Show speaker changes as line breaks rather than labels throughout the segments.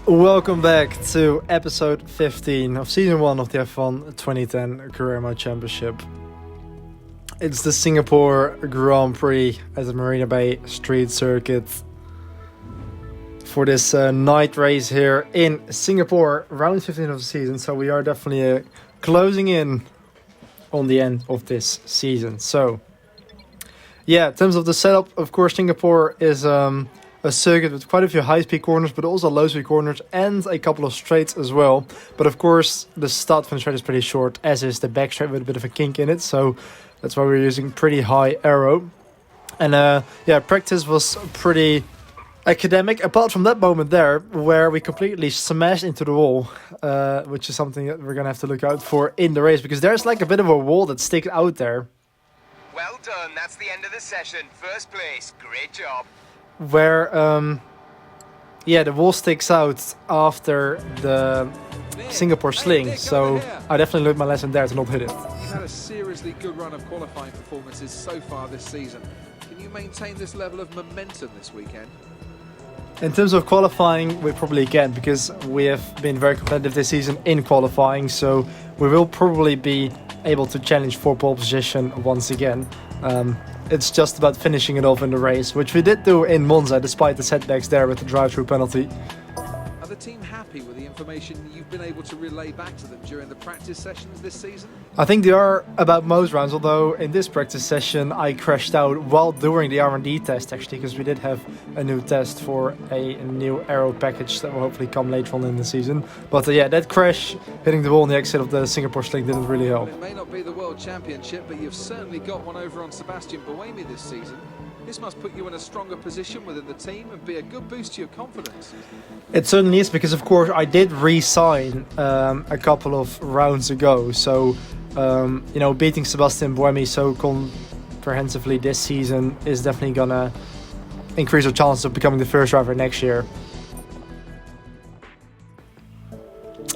Welcome back to episode 15 of season 1 of the F1 2010 Career Mode Championship. It's the Singapore Grand Prix at the Marina Bay Street Circuit for this night race here in Singapore, round 15 of the season. So we are definitely closing in on the end of this season. So yeah, in terms of the setup, of course, Singapore is a circuit with quite a few high-speed corners, but also low-speed corners and a couple of straights as well. But of course, the start-finish straight is pretty short, as is the back straight with a bit of a kink in it. So that's why we're using pretty high aero. And practice was pretty academic, apart from that moment there, where we completely smashed into the wall, which is something that we're going to have to look out for in the race, because there's like a bit of a wall that sticks out there.
Well done, that's the end of the session. First place, great job.
Where the wall sticks out after the Singapore sling, so I definitely learned my lesson there to not hit it.
You've had a seriously good run of qualifying performances so far this season. Can you maintain this level of momentum this weekend?
In terms of qualifying, we probably can, because we have been very competitive this season in qualifying, so we will probably be able to challenge for pole position once again. It's just about finishing it off in the race, which we did do in Monza, despite the setbacks there with the drive-through penalty.
Are the team happy with the information you've been able to relay back to them during the practice sessions this season?
I think they are about most rounds, although in this practice session I crashed out while doing the R&D test, actually, because we did have a new test for a new aero package that will hopefully come later on in the season. But that crash, hitting the wall on the exit of the Singapore sling, didn't really help.
Well, it may not be the World Championship, but you've certainly got one over on Sebastian Buemi this season. This must put you in a stronger position within the team and be a good boost to your confidence.
It certainly is, because of course I did re-sign a couple of rounds ago. So, beating Sebastian Buemi so comprehensively this season is definitely gonna increase our chances of becoming the first driver next year.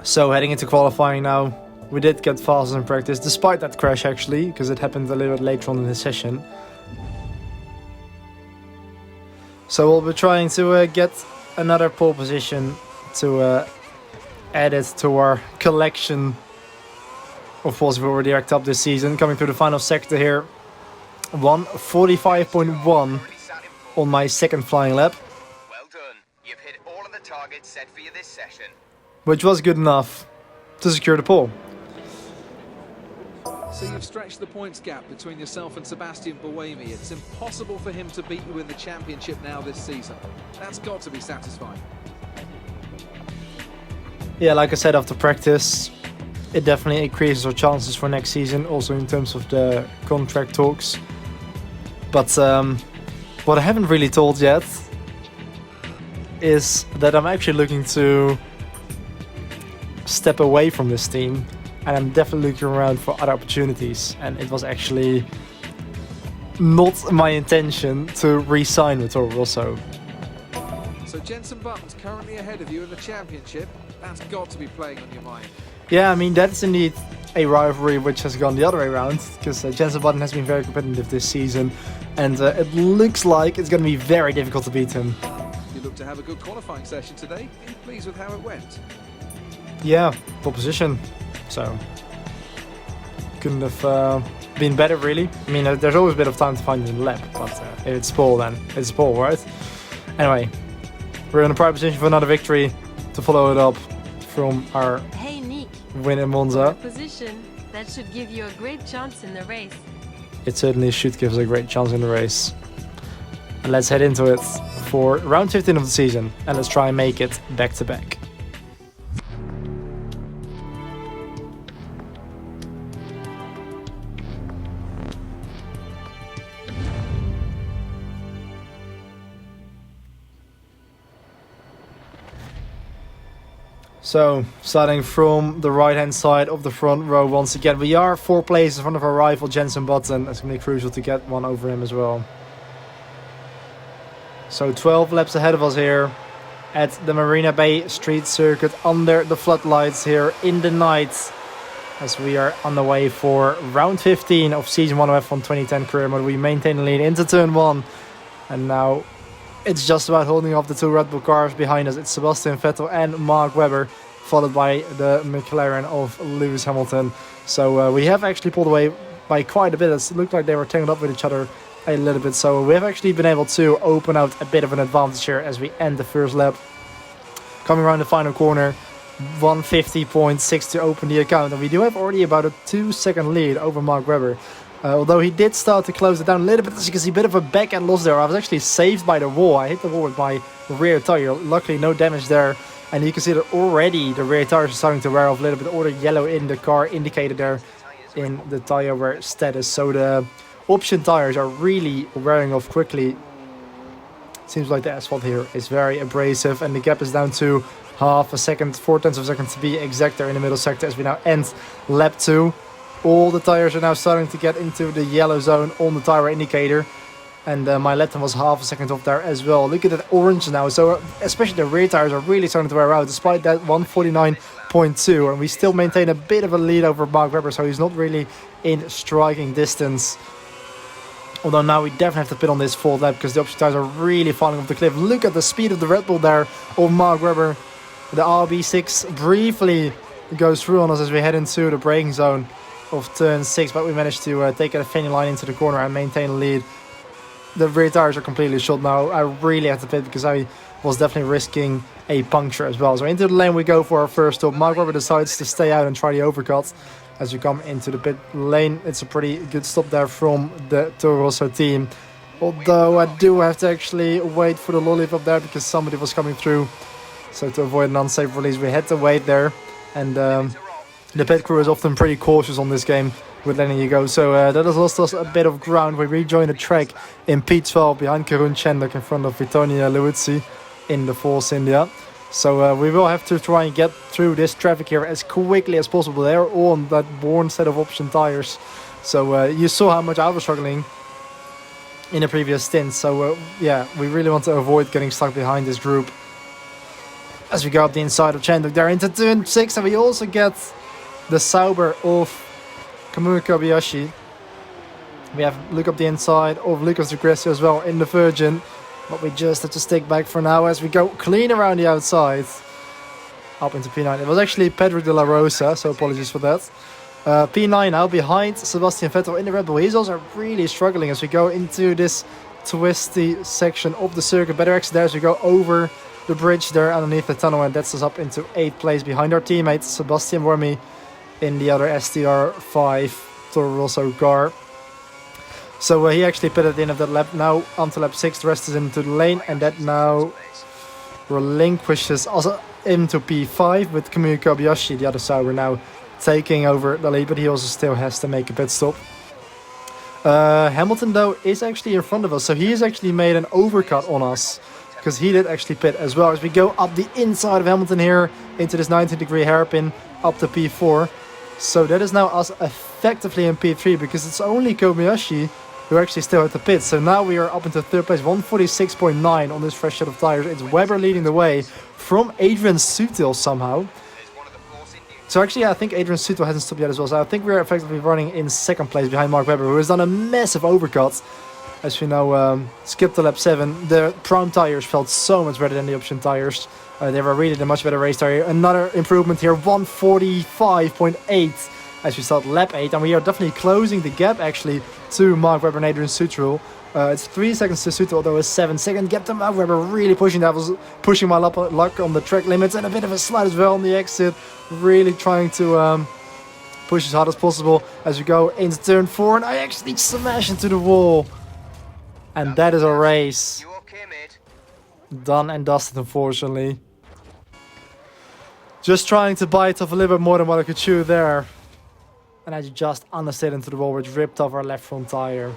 So heading into qualifying now, we did get faster in practice, despite that crash actually, because it happened a little bit later on in the session. So we'll be trying to get another pole position to add it to our collection of poles we've already racked up this season. Coming through the final sector here, 1:45.1 on my second flying lap.
Well done, you've hit all of the targets set for you this session.
Which was good enough to secure the pole.
So you've stretched the points gap between yourself and Sebastian Buemi. It's impossible for him to beat you in the championship now this season. That's got to be satisfying.
Yeah, like I said after practice, it definitely increases our chances for next season, also in terms of the contract talks. But what I haven't really told yet is that I'm actually looking to step away from this team. And I'm definitely looking around for other opportunities. And it was actually not my intention to re-sign with Toro Rosso.
So Jenson Button's currently ahead of you in the championship. That's got to be playing on your mind.
Yeah, I mean, that's indeed a rivalry which has gone the other way around. Because Jenson Button has been very competitive this season. And it looks like it's going to be very difficult to beat him.
You look to have a good qualifying session today. Are you pleased with how it went?
Yeah, pole position. So, couldn't have been better, really. I mean, there's always a bit of time to find it in the lap, but if it's pole, then it's pole, right? Anyway, we're in a prime position for another victory to follow it up from our win in Monza.
Position that should give you a great chance in the race.
It certainly should give us a great chance in the race. And let's head into it for round 15 of the season, and let's try and make it back to back. So, starting from the right-hand side of the front row once again. We are 4 places in front of our rival Jenson Button. It's going to be crucial to get one over him as well. So 12 laps ahead of us here at the Marina Bay Street Circuit under the floodlights here in the night, as we are on the way for round 15 of Season 1 of F1 2010 Career Mode. We maintain the lead into Turn 1. And now it's just about holding off the two Red Bull cars behind us. It's Sebastian Vettel and Mark Webber, followed by the McLaren of Lewis Hamilton. So we have actually pulled away by quite a bit. It looked like they were tangled up with each other a little bit. So we have actually been able to open out a bit of an advantage here as we end the first lap. Coming around the final corner, 150.6 to open the account. And we do have already about a 2-second lead over Mark Webber. Although he did start to close it down a little bit, as you can see, a bit of a back end loss there. I was actually saved by the wall. I hit the wall with my rear tire. Luckily, no damage there. And you can see that already the rear tires are starting to wear off a little bit. All the yellow in the car indicated there in the tire wear status. So the option tires are really wearing off quickly. Seems like the asphalt here is very abrasive, and the gap is down to half a second, 0.4 of a second to be exact there in the middle sector as we now end lap 2. All the tires are now starting to get into the yellow zone on the tire indicator. And my lap time was half a second off there as well. Look at that orange now. So especially the rear tires are really starting to wear out despite that 149.2. And we still maintain a bit of a lead over Mark Webber. So he's not really in striking distance. Although now we definitely have to pit on this full lap because the option tires are really falling off the cliff. Look at the speed of the Red Bull there of Mark Webber. The RB6 briefly goes through on us as we head into the braking zone of turn 6. But we managed to take a finish line into the corner and maintain the lead. The rear tires are completely shot now. I really had to pit because I was definitely risking a puncture as well. So into the lane we go for our first stop. Mark Webber decides to stay out and try the overcut. As we come into the pit lane, it's a pretty good stop there from the Toro Rosso team. Although I do have to actually wait for the lollipop there because somebody was coming through. So to avoid an unsafe release, we had to wait there. And the pit crew is often pretty cautious on this game with letting you go. So that has lost us a bit of ground. We rejoin the track in P12 behind Karun Chandok in front of Vitonia Luizzi in the Force India. So we will have to try and get through this traffic here as quickly as possible. They're all on that worn set of option tires. So you saw how much I was struggling in the previous stint. So yeah, we really want to avoid getting stuck behind this group. As we go up the inside of Chandok there into turn 6, and we also get the Sauber of Kamui Kobayashi. We have look up the inside of Lucas Di Gressio as well in the Virgin. But we just have to stick back for now as we go clean around the outside. Up into P9. It was actually Pedro de la Rosa, so apologies for that. P9 now behind Sebastian Vettel in the Red Bull. He's also really struggling as we go into this twisty section of the circuit. Better exit there as we go over the bridge there underneath the tunnel. And that's us up into 8th place behind our teammate Sebastian Wormy in the other STR5 Toro Rosso car. So he actually pitted at the end of that lap. Now onto lap 6, the rest is into the lane, and that now relinquishes also into P5 with Kamui Kobayashi, the other Sauber, now taking over the lead, but he also still has to make a pit stop. Hamilton though is actually in front of us, so he has actually made an overcut on us because he did actually pit as well. As we go up the inside of Hamilton here into this 90-degree hairpin up to P4. So that is now us effectively in P3 because it's only Kobayashi who actually still had the pit. So now we are up into 3rd place, 146.9 on this fresh set of tires. It's Webber leading the way from Adrian Sutil somehow. So actually I think Adrian Sutil hasn't stopped yet as well. So I think we're effectively running in 2nd place behind Mark Webber, who has done a massive overcut. As we now skipped to lap 7. The prime tires felt so much better than the option tires. They were really a much better race tire. Another improvement here, 145.8 as we start lap 8. And we are definitely closing the gap actually to Mark Webber and Adrian Sutil. It's 3 seconds to Sutil, although a 7-second gap to Mark Webber. Really pushing that. Was pushing my luck on the track limits and a bit of a slide as well on the exit. Really trying to push as hard as possible as we go into turn 4. And I actually smash into the wall. And that is a race.
You okay, mate?
Done and dusted, unfortunately. Just trying to bite off a little bit more than what I could chew there. And I just understeered into the wall, which ripped off our left front tire.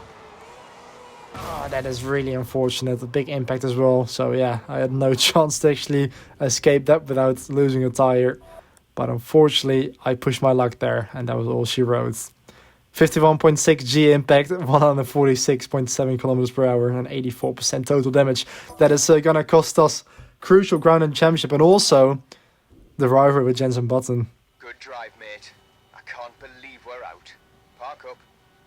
Oh, that is really unfortunate. A big impact as well. So yeah, I had no chance to actually escape that without losing a tire. But unfortunately, I pushed my luck there. And that was all she wrote. 51.6 G impact, 146.7 kilometers per hour, and 84% total damage. That is going to cost us crucial ground in the championship, and also the rivalry with Jenson Button.
Good drive, mate. I can't believe we're out. Park up.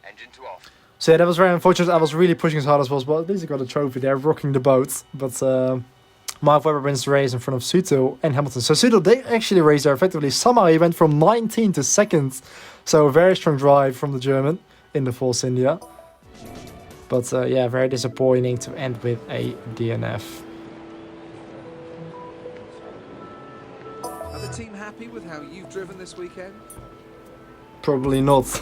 Engine to off.
So yeah, that was very unfortunate. I was really pushing as hard as possible. At least I got a trophy there, rocking the boat. But Mark Webber wins the race in front of Sutil and Hamilton. So Sutil, they actually raced there effectively. Somehow he went from 19 to 2nd. So a very strong drive from the German in the Force India. But yeah, very disappointing to end with a DNF.
Are the team happy with how you've driven this weekend?
Probably not.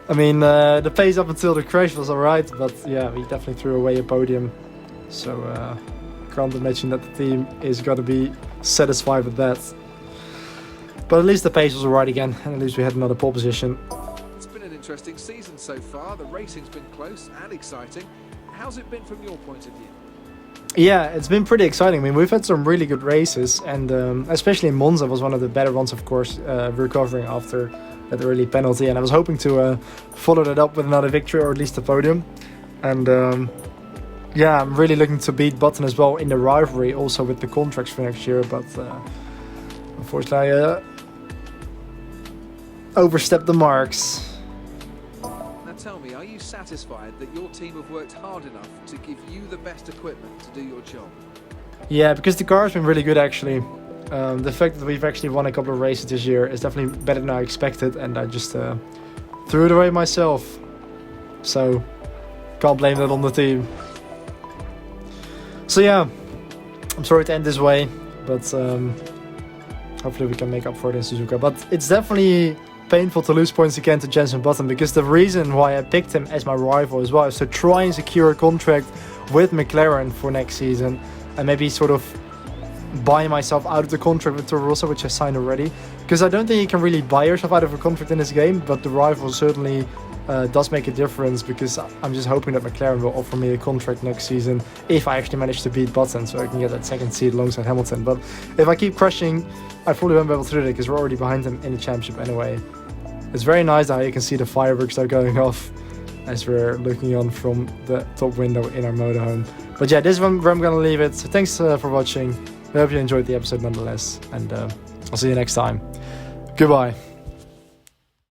I mean, the pace up until the crash was alright, but yeah, we definitely threw away a podium. So can't imagine that the team is going to be satisfied with that. But at least the pace was alright again, and at least we had another pole position.
It's been an interesting season so far. The racing's been close and exciting. How's it been from your point of view?
Yeah, it's been pretty exciting. I mean, we've had some really good races, and especially Monza was one of the better ones, of course, recovering after that early penalty. And I was hoping to follow that up with another victory, or at least a podium. And yeah, I'm really looking to beat Button as well in the rivalry, also with the contracts for next year. But unfortunately, I overstepped the marks.
Now tell me, are you satisfied that your team have worked hard enough to give you the best equipment to do your job?
Yeah, because the car has been really good actually. The fact that we've actually won a couple of races this year is definitely better than I expected, and I just threw it away myself. So can't blame that on the team. So yeah, I'm sorry to end this way, but hopefully we can make up for it in Suzuka. But it's definitely painful to lose points again to Jenson Button, because the reason why I picked him as my rival as well is to try and secure a contract with McLaren for next season, and maybe sort of buy myself out of the contract with Toro Rosso, which I signed already, because I don't think you can really buy yourself out of a contract in this game, but the rival certainly does make a difference, because I'm just hoping that McLaren will offer me a contract next season if I actually manage to beat Button, so I can get that second seat alongside Hamilton. But if I keep crushing, I probably won't be able to do it, because we're already behind him in the championship anyway. It's very nice how you can see the fireworks that are going off as we're looking on from the top window in our motorhome. But yeah, this is where I'm going to leave it. So thanks for watching. I hope you enjoyed the episode nonetheless, and I'll see you next time. Goodbye.